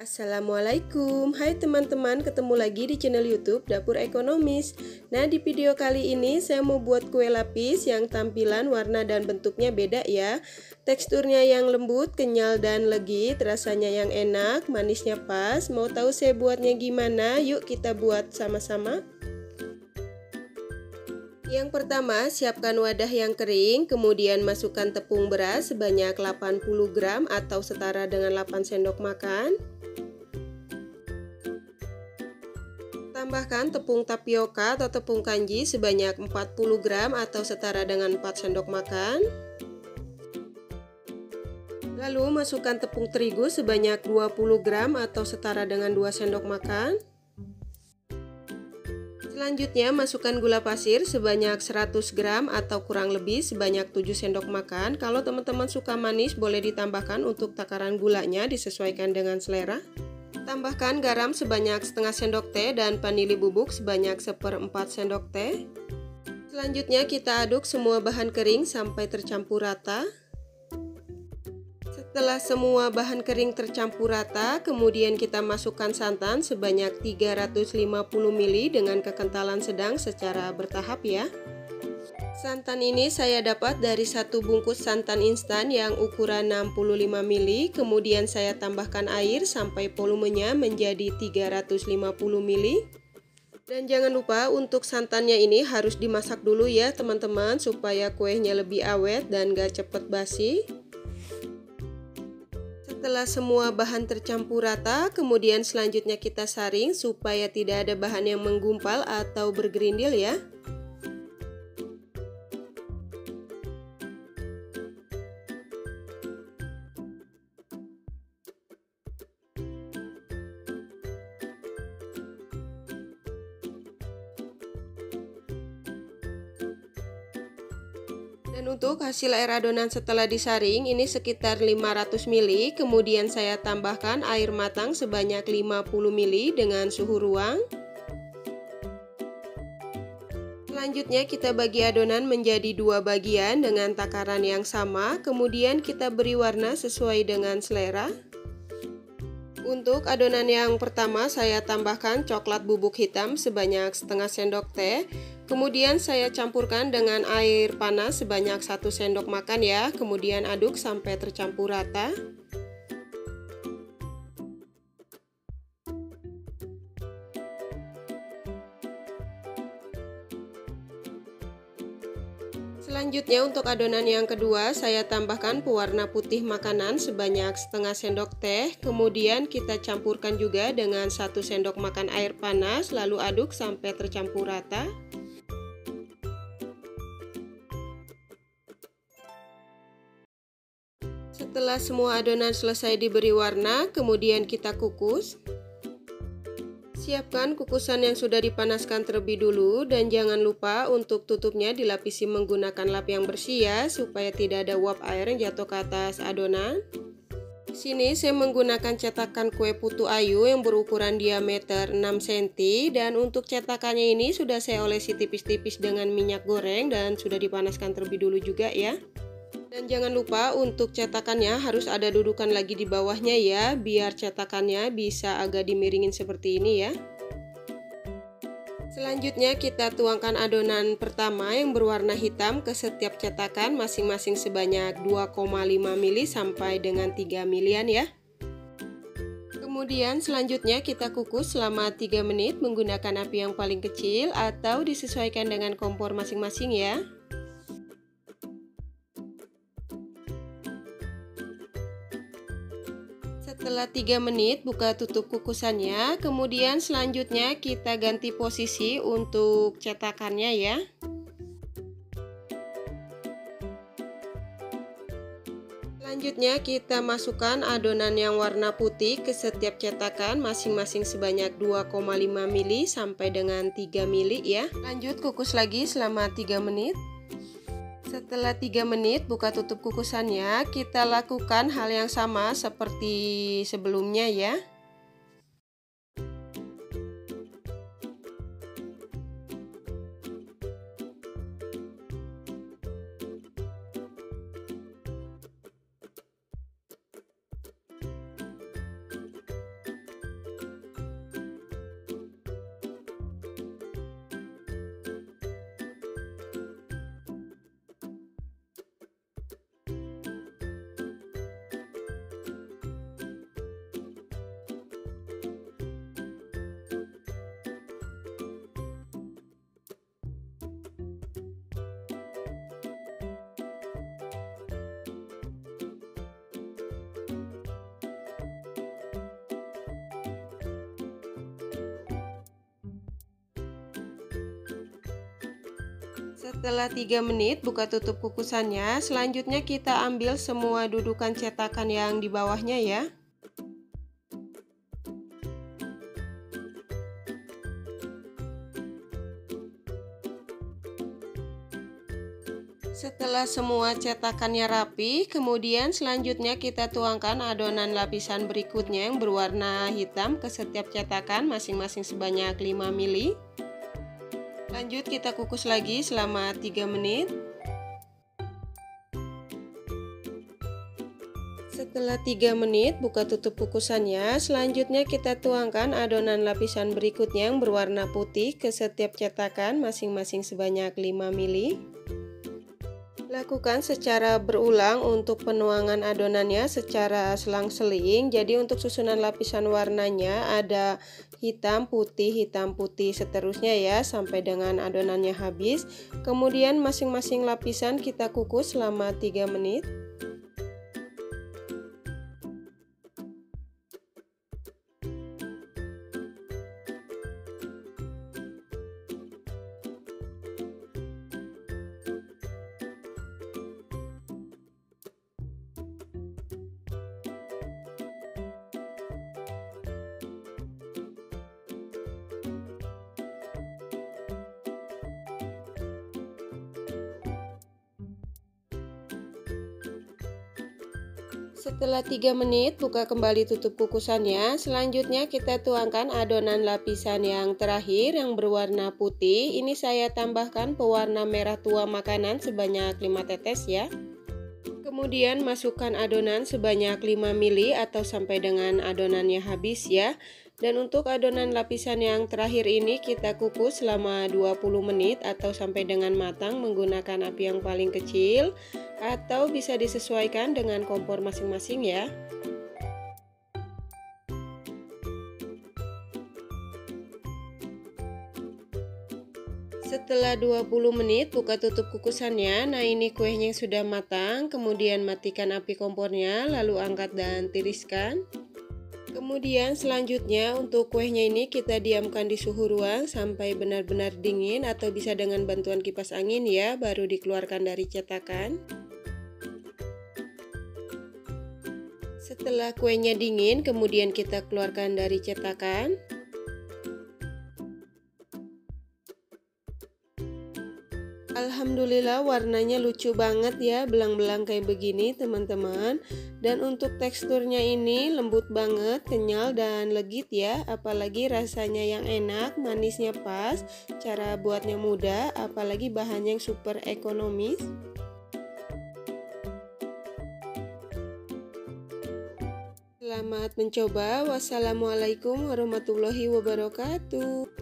Assalamualaikum, hai teman-teman, ketemu lagi di channel YouTube Dapur Ekonomis. Nah, di video kali ini saya mau buat kue lapis yang tampilan, warna, dan bentuknya beda ya. Teksturnya yang lembut, kenyal, dan legit, rasanya yang enak, manisnya pas. Mau tahu saya buatnya gimana? Yuk kita buat sama-sama. Yang pertama, siapkan wadah yang kering, kemudian masukkan tepung beras sebanyak 80 gram atau setara dengan 8 sendok makan. Tambahkan tepung tapioka atau tepung kanji sebanyak 40 gram atau setara dengan 4 sendok makan. Lalu masukkan tepung terigu sebanyak 20 gram atau setara dengan 2 sendok makan. Selanjutnya masukkan gula pasir sebanyak 100 gram atau kurang lebih sebanyak 7 sendok makan. Kalau teman-teman suka manis boleh ditambahkan untuk takaran gulanya, disesuaikan dengan selera. Tambahkan garam sebanyak setengah sendok teh dan vanili bubuk sebanyak 1/4 sendok teh. Selanjutnya kita aduk semua bahan kering sampai tercampur rata. Setelah semua bahan kering tercampur rata, kemudian kita masukkan santan sebanyak 350 ml dengan kekentalan sedang secara bertahap ya. Santan ini saya dapat dari satu bungkus santan instan yang ukuran 65 ml, kemudian saya tambahkan air sampai volumenya menjadi 350 ml. Dan jangan lupa untuk santannya ini harus dimasak dulu ya teman-teman, supaya kuenya lebih awet dan gak cepet basi. Setelah semua bahan tercampur rata, kemudian selanjutnya kita saring supaya tidak ada bahan yang menggumpal atau bergerindil ya. Dan untuk hasil air adonan setelah disaring ini sekitar 500 ml, kemudian saya tambahkan air matang sebanyak 50 ml dengan suhu ruang. Selanjutnya kita bagi adonan menjadi dua bagian dengan takaran yang sama, kemudian kita beri warna sesuai dengan selera. Untuk adonan yang pertama saya tambahkan coklat bubuk hitam sebanyak setengah sendok teh. Kemudian saya campurkan dengan air panas sebanyak 1 sendok makan ya. Kemudian aduk sampai tercampur rata. Selanjutnya untuk adonan yang kedua saya tambahkan pewarna putih makanan sebanyak setengah sendok teh. Kemudian kita campurkan juga dengan 1 sendok makan air panas, lalu aduk sampai tercampur rata. Setelah semua adonan selesai diberi warna, kemudian kita kukus. Siapkan kukusan yang sudah dipanaskan terlebih dulu dan jangan lupa untuk tutupnya dilapisi menggunakan lap yang bersih ya, supaya tidak ada uap air yang jatuh ke atas adonan. Di sini saya menggunakan cetakan kue putu ayu yang berukuran diameter 6 cm dan untuk cetakannya ini sudah saya olesi tipis-tipis dengan minyak goreng dan sudah dipanaskan terlebih dulu juga ya. Dan jangan lupa untuk cetakannya harus ada dudukan lagi di bawahnya ya, biar cetakannya bisa agak dimiringin seperti ini ya. Selanjutnya kita tuangkan adonan pertama yang berwarna hitam ke setiap cetakan masing-masing sebanyak 2,5 ml sampai dengan 3 ml ya. Kemudian selanjutnya kita kukus selama 3 menit menggunakan api yang paling kecil atau disesuaikan dengan kompor masing-masing ya. Setelah 3 menit buka tutup kukusannya, kemudian selanjutnya kita ganti posisi untuk cetakannya ya. Selanjutnya kita masukkan adonan yang warna putih ke setiap cetakan masing-masing sebanyak 2,5 ml sampai dengan 3 ml ya. Lanjut kukus lagi selama 3 menit. Setelah 3 menit buka tutup kukusannya, kita lakukan hal yang sama seperti sebelumnya ya. Setelah 3 menit buka tutup kukusannya. Selanjutnya kita ambil semua dudukan cetakan yang di bawahnya ya. Setelah semua cetakannya rapi, kemudian selanjutnya kita tuangkan adonan lapisan berikutnya yang berwarna hitam ke setiap cetakan masing-masing sebanyak 5 ml. Lanjut kita kukus lagi selama 3 menit. Setelah 3 menit buka tutup kukusannya. Selanjutnya kita tuangkan adonan lapisan berikutnya yang berwarna putih ke setiap cetakan masing-masing sebanyak 5 ml. Lakukan secara berulang untuk penuangan adonannya secara selang-seling. Jadi untuk susunan lapisan warnanya ada hitam putih seterusnya ya sampai dengan adonannya habis. Kemudian masing-masing lapisan kita kukus selama 3 menit. Setelah 3 menit, buka kembali tutup kukusannya. Selanjutnya kita tuangkan adonan lapisan yang terakhir yang berwarna putih. Ini saya tambahkan pewarna merah tua makanan sebanyak 5 tetes ya. Kemudian masukkan adonan sebanyak 5 ml atau sampai dengan adonannya habis ya. Dan untuk adonan lapisan yang terakhir ini kita kukus selama 20 menit atau sampai dengan matang menggunakan api yang paling kecil atau bisa disesuaikan dengan kompor masing-masing ya. Setelah 20 menit buka tutup kukusannya. Nah ini kuenya yang sudah matang. Kemudian matikan api kompornya lalu angkat dan tiriskan. Kemudian selanjutnya untuk kuenya ini kita diamkan di suhu ruang sampai benar-benar dingin atau bisa dengan bantuan kipas angin ya, baru dikeluarkan dari cetakan. Setelah kuenya dingin kemudian kita keluarkan dari cetakan. Alhamdulillah warnanya lucu banget ya, belang-belang kayak begini teman-teman. Dan untuk teksturnya ini lembut banget, kenyal dan legit ya. Apalagi rasanya yang enak, manisnya pas, cara buatnya mudah, apalagi bahannya yang super ekonomis. Selamat mencoba. Wassalamualaikum warahmatullahi wabarakatuh.